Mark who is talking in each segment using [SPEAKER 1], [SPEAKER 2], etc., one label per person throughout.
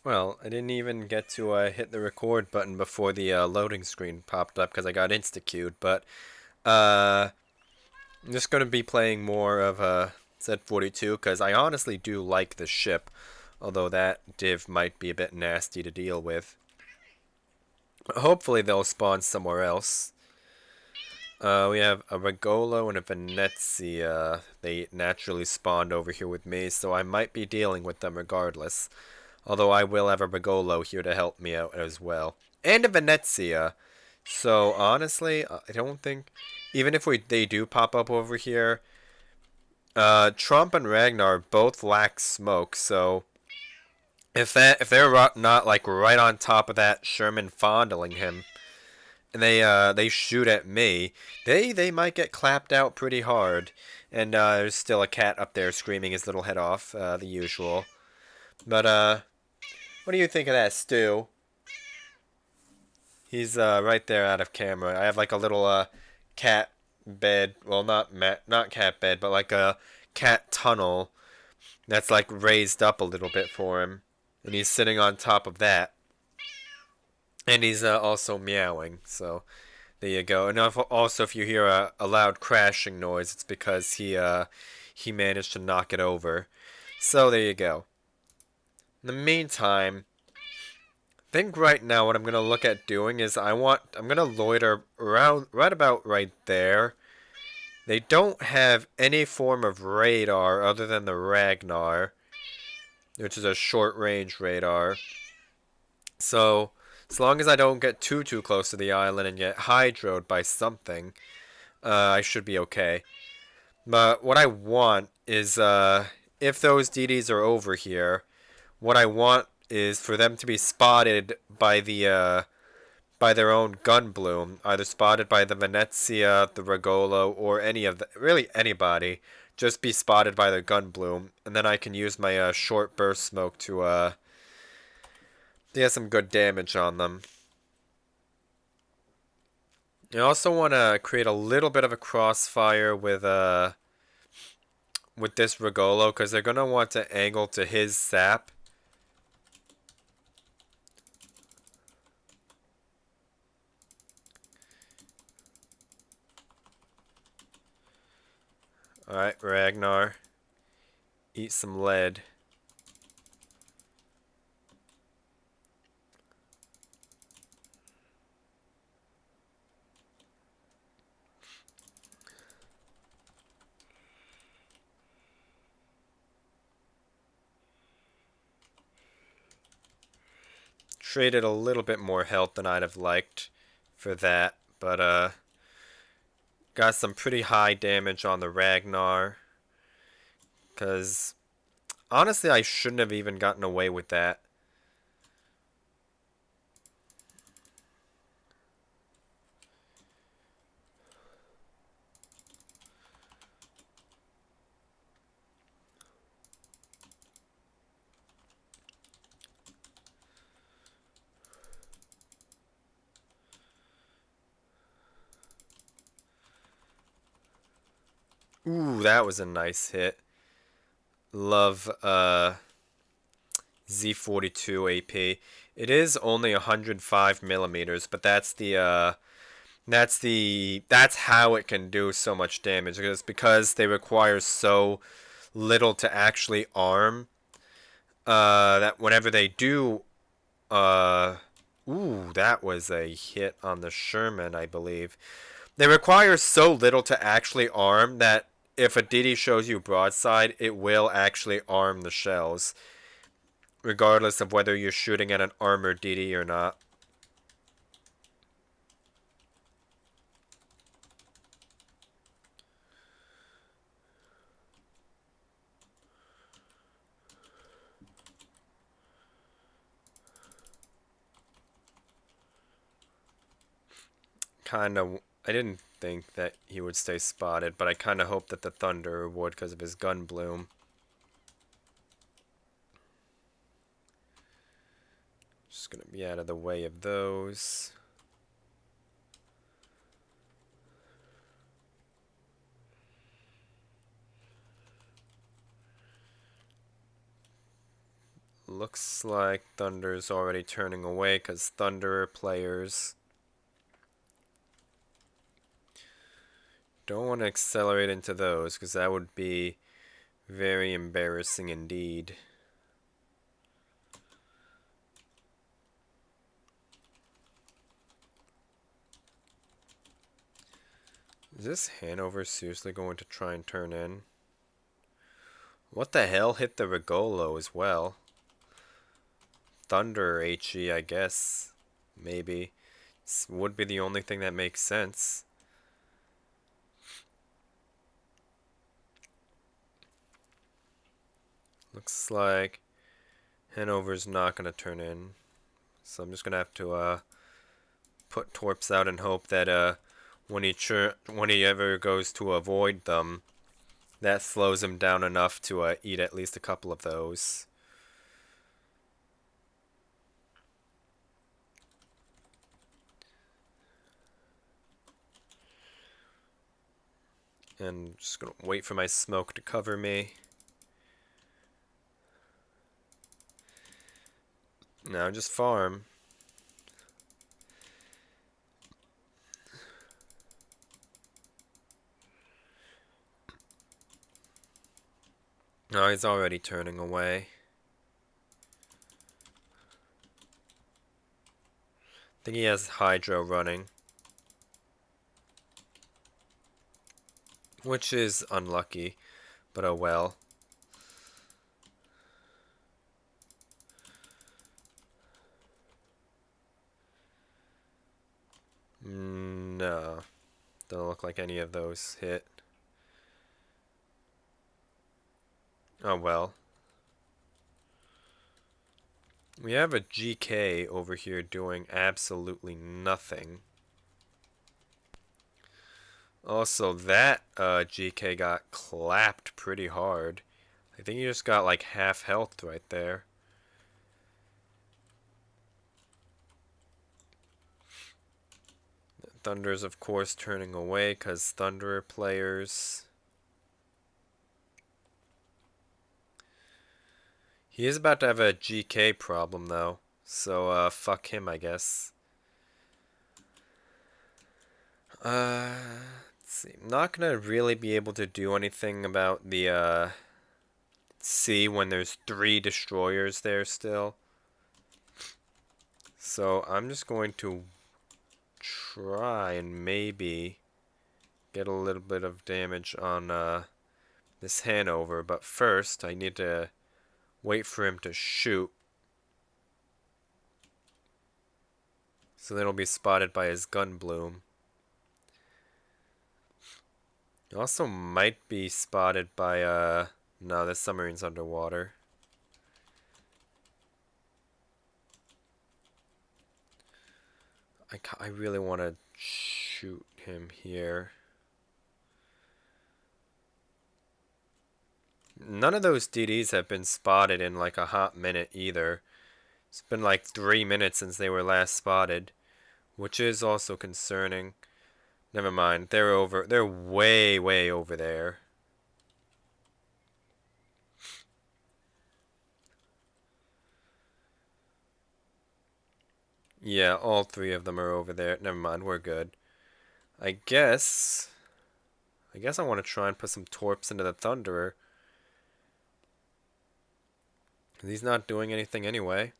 [SPEAKER 1] Well, I didn't even get to hit the record button before the loading screen popped up because I got insta-queued, but uh, I'm just going to be playing more of Z42 because I honestly do like the ship, although that div might be a bit nasty to deal with. Hopefully they'll spawn somewhere else. We have a Regolo and a Venezia. They naturally spawned over here with me, so I might be dealing with them regardless. Although I will have a Regolo here to help me out as well. And a Venezia. So honestly, I don't think, even if they do pop up over here, Trump and Ragnar both lack smoke. So if they're not like right on top of that Sherman fondling him, and they shoot at me, they might get clapped out pretty hard. And there's still a cat up there screaming his little head off, the usual. But what do you think of that, Stu? He's right there out of camera. I have like a little cat bed. Well, not cat bed, but like a cat tunnel that's like raised up a little bit for him, and he's sitting on top of that, and he's also meowing. So there you go. And also, if you hear a loud crashing noise, it's because he managed to knock it over. So there you go. In the meantime, think right now what I'm gonna look at doing is I'm gonna loiter around right about right there. They don't have any form of radar other than the Ragnar, which is a short range radar. So as long as I don't get too close to the island and get hydroed by something, I should be okay. But what I want is if those DDs are over here, what I want is for them to be spotted by their own gun bloom, either spotted by the Venezia, the Regolo, or any of the really anybody. Just be spotted by their gun bloom, and then I can use my short burst smoke to get some good damage on them. I also want to create a little bit of a crossfire with this Regolo because they're gonna want to angle to his sap. All right, Ragnar, eat some lead. Traded a little bit more health than I'd have liked for that, but got some pretty high damage on the Ragnar. Because honestly, I shouldn't have even gotten away with that. Ooh, that was a nice hit. Love Z42 AP. It is only 105 millimeters, but that's how it can do so much damage. It's because they require so little to actually arm. That whenever they do, uh, ooh, that was a hit on the Sherman, I believe. They require so little to actually arm that if a DD shows you broadside, it will actually arm the shells, regardless of whether you're shooting at an armored DD or not. Kind of, I didn't think that he would stay spotted, but I kind of hoped that the Thunder would because of his gun bloom. Just gonna be out of the way of those. looks like Thunder's already turning away because Thunderer players don't want to accelerate into those because that would be very embarrassing indeed. Is this Hanover seriously going to try and turn in? What the hell hit the Regolo as well? Thunder HE, I guess. Maybe. This would be the only thing that makes sense. Looks like Hanover's not going to turn in. So I'm just going to have to put Torps out and hope that when he ever goes to avoid them, that slows him down enough to eat at least a couple of those. And just gonna wait for my smoke to cover me. Now just farm. Oh, he's already turning away. I think he has Hydro running. Which is unlucky, but oh well. No. Don't look like any of those hit. Oh well. We have a GK over here doing absolutely nothing. Also, that GK got clapped pretty hard. I think he just got like half health right there. Thunder's of course turning away because Thunderer players. He is about to have a GK problem though, so fuck him I guess. Let's see. I'm not gonna really be able to do anything about the sea when there's 3 destroyers there still. So I'm just going to try and maybe get a little bit of damage on this Hanover, but first I need to wait for him to shoot. So then he'll be spotted by his gun bloom. He also might be spotted by no, this submarine's underwater. I really want to shoot him here. None of those DDs have been spotted in like a hot minute either. It's been like 3 minutes since they were last spotted, which is also concerning. Never mind, they're way, way over there. Yeah, all 3 of them are over there. Never mind, we're good. I guess I want to try and put some torps into the Thunderer. He's not doing anything anyway.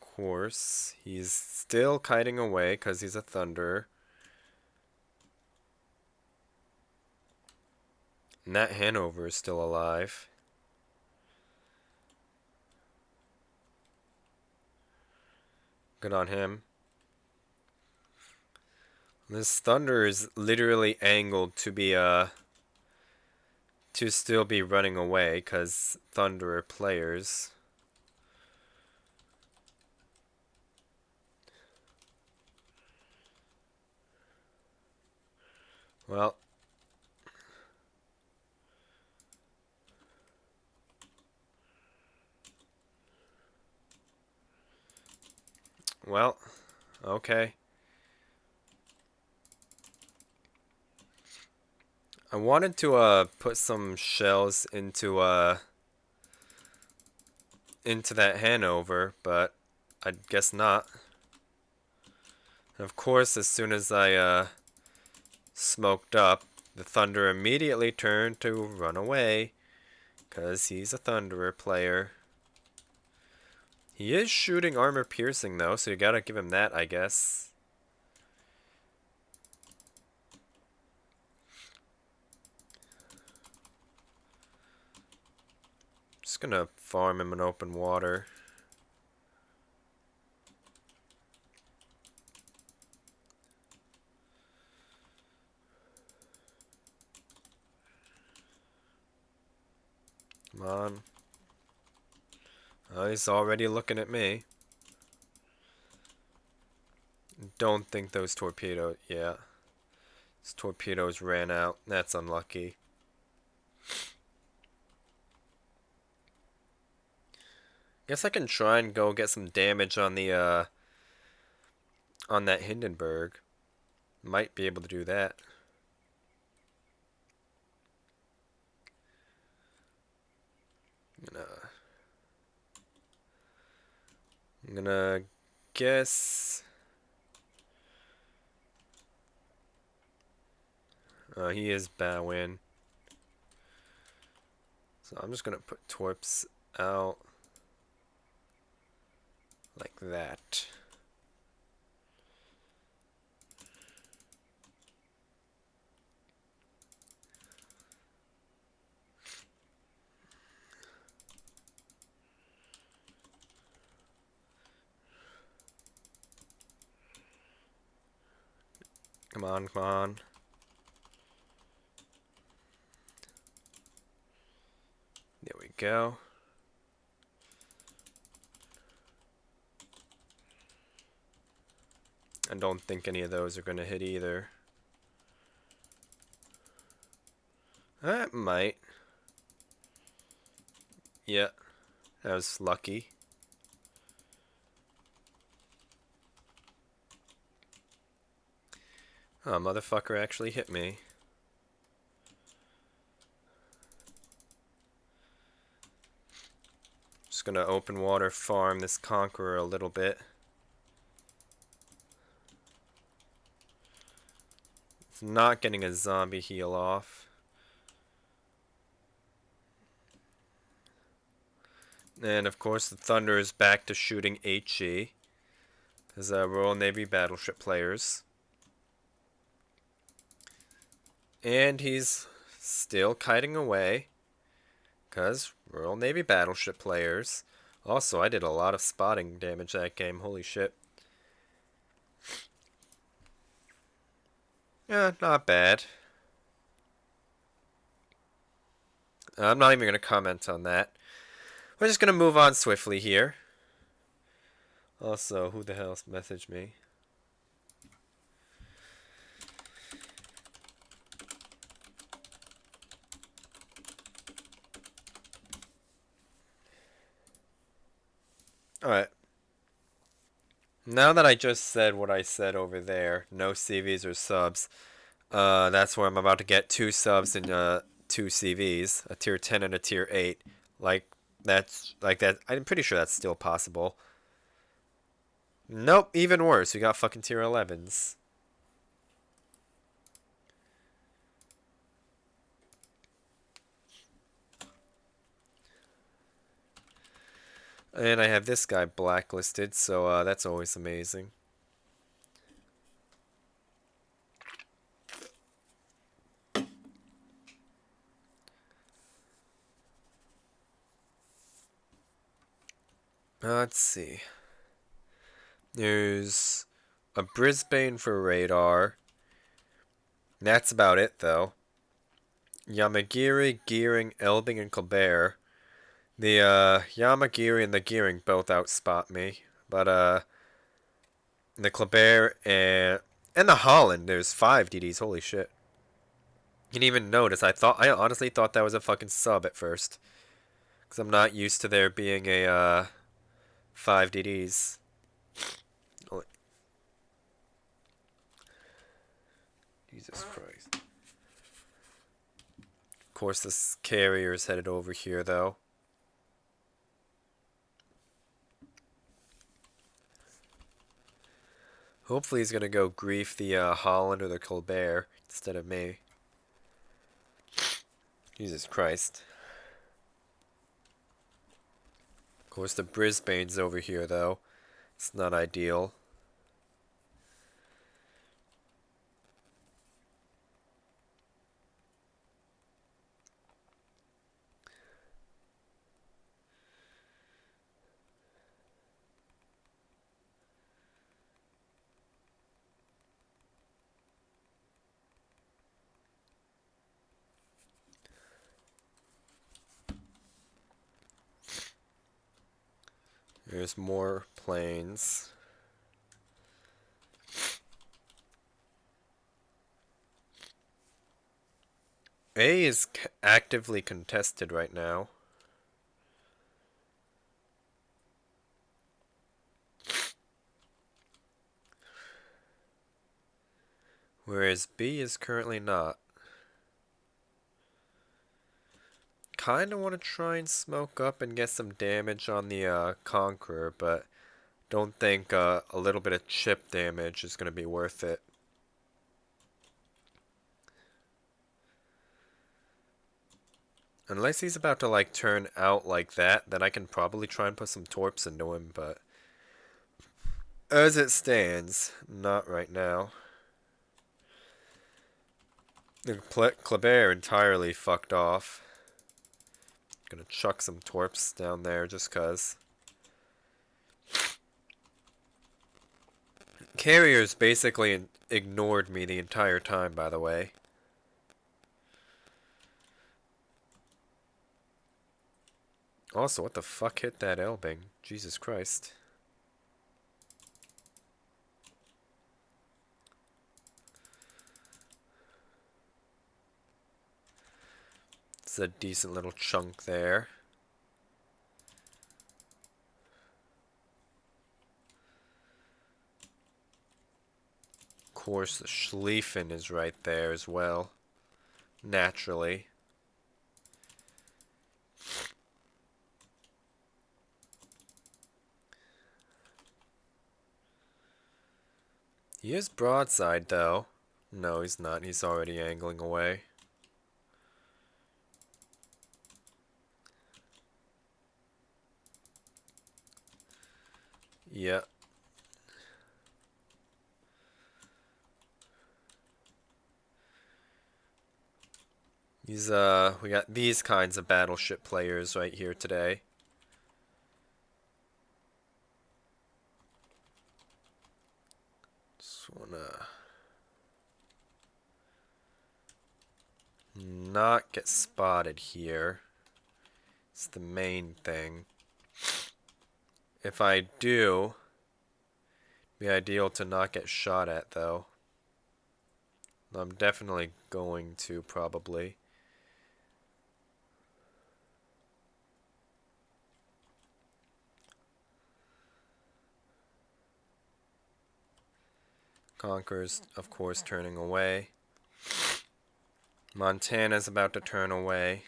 [SPEAKER 1] Of course, he's still kiting away because he's a Thunderer. And that Hanover is still alive. Good on him. This Thunder is literally angled to be to still be running away because Thunderer players. Well, okay. I wanted to put some shells into that Hanover, but I guess not. And of course, as soon as I smoked up, the Thunder immediately turned to run away, because he's a Thunderer player. He is shooting armor piercing though, so you gotta give him that, I guess. Just gonna farm him in open water. Come on. Oh, he's already looking at me. Don't think those torpedoes... Yeah. Those torpedoes ran out. That's unlucky. Guess I can try and go get some damage on the, on that Hindenburg. Might be able to do that. I'm gonna guess... he is bowing. So I'm just gonna put torps out like that. Come on, come on. There we go. I don't think any of those are going to hit either. That might. Yeah, that was lucky. Oh, motherfucker actually hit me. Just gonna open water farm this Conqueror a little bit. It's not getting a zombie heal off. And of course the Thunder is back to shooting HE. Because Royal Navy battleship players. And he's still kiting away. Because Royal Navy battleship players. Also, I did a lot of spotting damage that game. Holy shit. Yeah, not bad. I'm not even going to comment on that. We're just going to move on swiftly here. Also, who the hell messaged me? Alright. Now that I just said what I said over there, no CVs or subs, that's where I'm about to get 2 subs and 2 CVs, a tier 10 and a tier 8. Like that. I'm pretty sure that's still possible. Nope, even worse. We got fucking tier 11s. And I have this guy blacklisted, so that's always amazing. Let's see. There's a Brisbane for radar. That's about it, though. Yamagiri, Gearing, Elbing, and Colbert. The Yamagiri and the Gearing both outspot me, but the Colbert and the Holland, there's 5 DDs. Holy shit! You didn't even notice. I honestly thought that was a fucking sub at first, because I'm not used to there being a 5 DDs. Jesus Christ. course, this carrier's headed over here, though. Hopefully he's gonna go grief the Holland or the Colbert instead of me. Jesus Christ. Of course, the Brisbane's over here, though. It's not ideal. There's more planes. A is actively contested right now. Whereas B is currently not. Kinda want to try and smoke up and get some damage on the Conqueror, but don't think a little bit of chip damage is going to be worth it. Unless he's about to like turn out like that, then I can probably try and put some torps into him, but as it stands, not right now. The Kleber entirely fucked off. Gonna chuck some torps down there just cuz. Carriers basically ignored me the entire time, by the way. Also, what the fuck hit that Elbing? Jesus Christ. It's a decent little chunk there. Of course, the Schlieffen is right there as well. Naturally. He is broadside, though. No, he's not. He's already angling away. Yeah. We got these kinds of battleship players right here today. Just wanna not get spotted here. It's the main thing. If I do, it'd be ideal to not get shot at, though. I'm definitely going to, probably. Conqueror's, of course, turning away. Montana's about to turn away.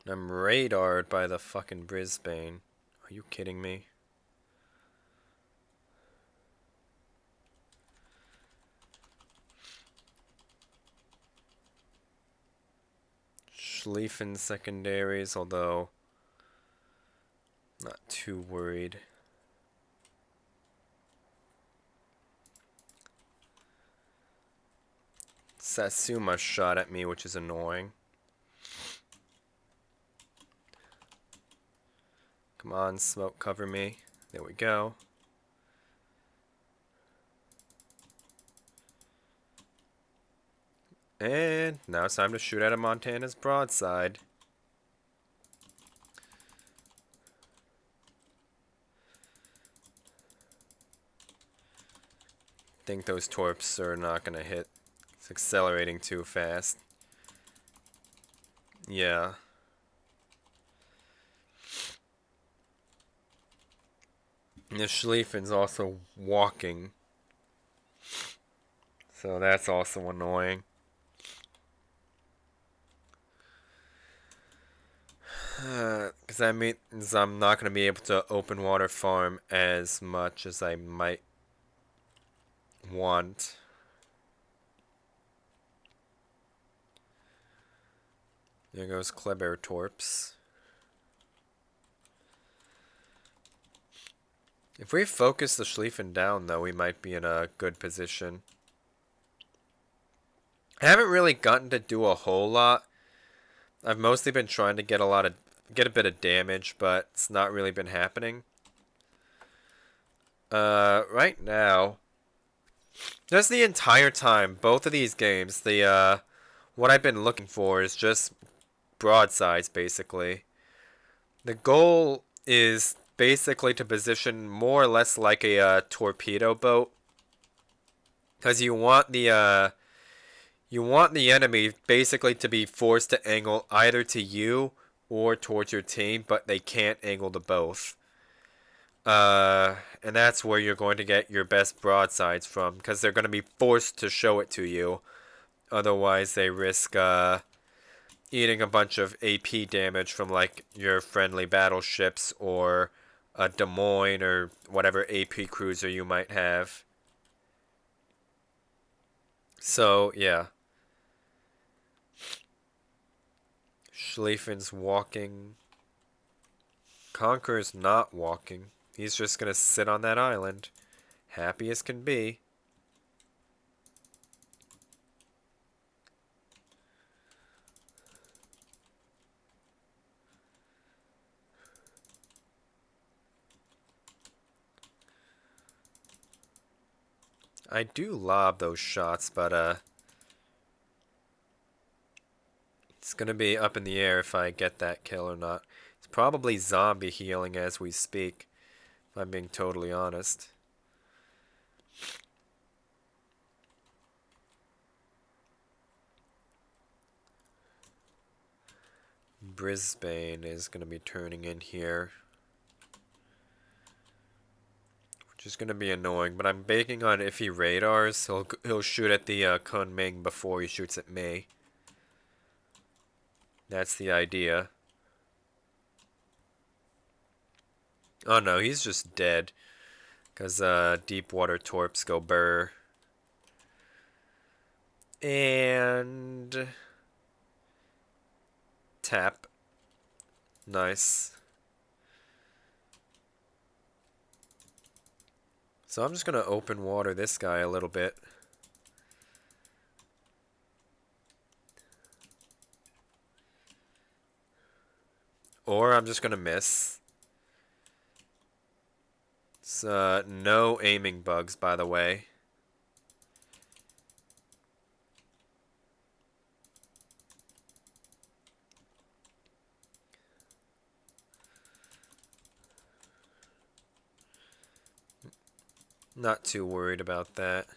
[SPEAKER 1] I'm radared by the fucking Brisbane. Are you kidding me? Schlieffen secondaries, although not too worried. Satsuma shot at me, which is annoying. Come on, smoke, cover me. There we go. And now it's time to shoot at a Montana's broadside. Think those torps are not gonna hit. It's accelerating too fast. Yeah. And the Schlieffen's also walking. So that's also annoying. Because that means I'm not going to be able to open water farm as much as I might want. There goes Klebertorps. If we focus the Schlieffen down, though, we might be in a good position. I haven't really gotten to do a whole lot. I've mostly been trying to get a bit of damage, but it's not really been happening. Right now, just the entire time, both of these games, what I've been looking for is just broadsides, basically. The goal is basically to position more or less like a torpedo boat, because you want the enemy basically to be forced to angle either to you or towards your team, but they can't angle to both. And that's where you're going to get your best broadsides from, because they're going to be forced to show it to you. Otherwise, they risk eating a bunch of AP damage from like your friendly battleships or a Des Moines or whatever AP cruiser you might have. So, yeah. Schlieffen's walking. Conqueror's not walking. He's just gonna sit on that island. Happy as can be. I do lob those shots, but it's gonna be up in the air if I get that kill or not. It's probably zombie healing as we speak, if I'm being totally honest. Brisbane is gonna be turning in here, which is gonna be annoying. But I'm banking on if he radars, he'll shoot at the Kunming before he shoots at me. That's the idea. Oh no, he's just dead. Because Deepwater Torps go burr. And tap. Nice. So I'm just going to open water this guy a little bit. Or I'm just going to miss. It's no aiming bugs, by the way. Not too worried about that.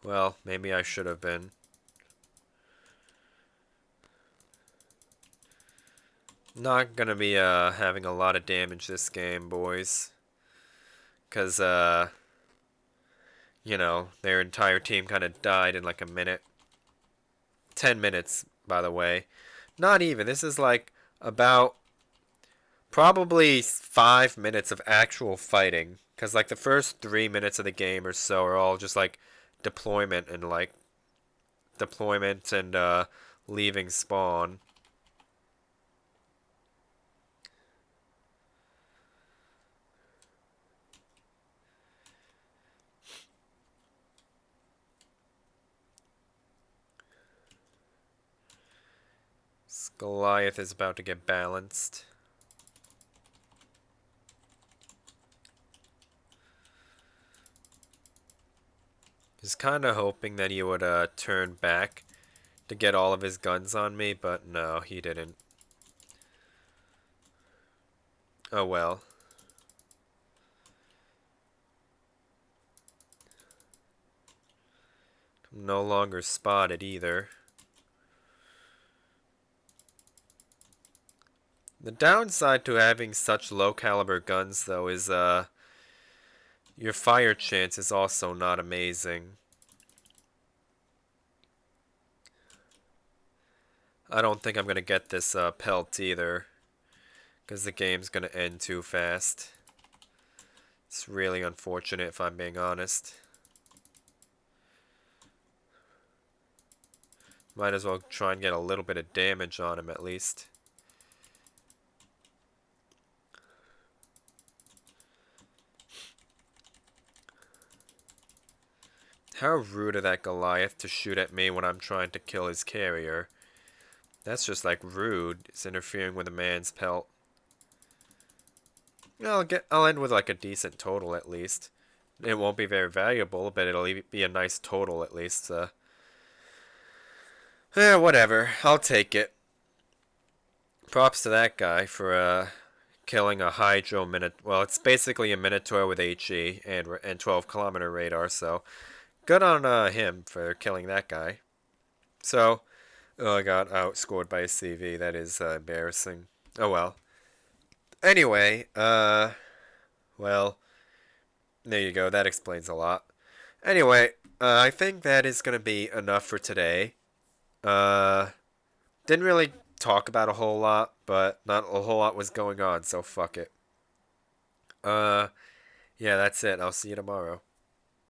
[SPEAKER 1] Well, maybe I should have been. Not gonna be having a lot of damage this game, boys. Because, you know, their entire team kind of died in like a minute. 10 minutes, by the way. Not even. This is like about probably 5 minutes of actual fighting. Because, like, the first 3 minutes of the game or so are all just, like, deployment and, leaving spawn. Goliath is about to get balanced. He's kind of hoping that he would turn back to get all of his guns on me, but no, he didn't. Oh well. I'm no longer spotted either. The downside to having such low caliber guns though is your fire chance is also not amazing. I don't think I'm gonna get this pelt either, because the game's gonna end too fast. It's really unfortunate if I'm being honest. Might as well try and get a little bit of damage on him at least. How rude of that Goliath to shoot at me when I'm trying to kill his carrier. That's just like rude. It's interfering with a man's pelt. I'll end with like a decent total at least. It won't be very valuable, but it'll be a nice total at least. Whatever. I'll take it. Props to that guy for killing a Hydro Minotaur. Well, it's basically a Minotaur with HE and 12-kilometer radar, so good on him for killing that guy. So, oh, I got outscored by a CV. That is embarrassing. Oh well. Anyway, well, there you go. That explains a lot. Anyway, I think that is going to be enough for today. Didn't really talk about a whole lot, but not a whole lot was going on, so fuck it. Yeah, that's it. I'll see you tomorrow.